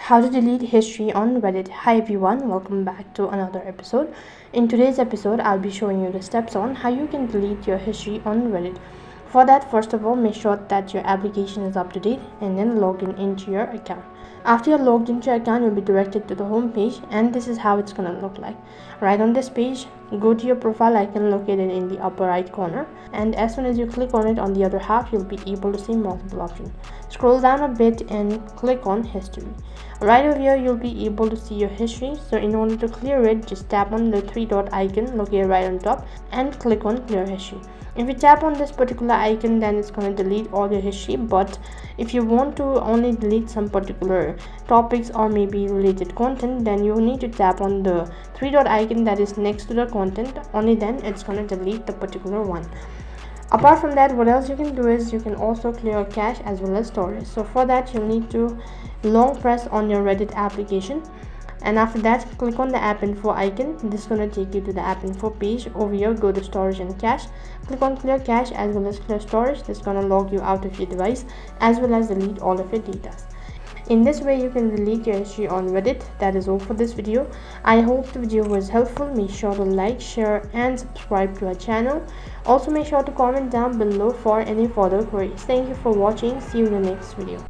How to delete history on Reddit. Hi everyone, welcome back to another episode. In today's episode, I'll be showing you the steps on how you can delete your history on Reddit. For that, first of all, make sure that your application is up to date and then log into your account. After you're logged into your account, you'll be directed to the home page, and this is how it's gonna look like. Right on this page, go to your profile icon located in the upper right corner, and as soon as you click on it, on the other half you'll be able to see multiple options. Scroll down a bit and click on history. Right over here you'll be able to see your history, so in order to clear it, just tap on the three dot icon located right on top and click on clear history. If you tap on this particular icon, then it's going to delete all your history, but if you want to only delete some particular topics or maybe related content, then you need to tap on the three dot icon that is next to the content. Only then it's going to delete the particular one. Apart from that, what else you can do is you can also clear cache as well as storage. So for that, you'll need to long press on your Reddit application, and after that click on the app info icon. This is going to take you to the app info page. Over here, go to storage and cache, click on clear cache as well as clear storage. This is going to log you out of your device as well as delete all of your data. In this way you can delete your history on Reddit. That is all for this video. I hope the video was helpful. Make sure to like, share and subscribe to our channel. Also make sure to comment down below for any further queries. Thank you for watching. See you in the next video.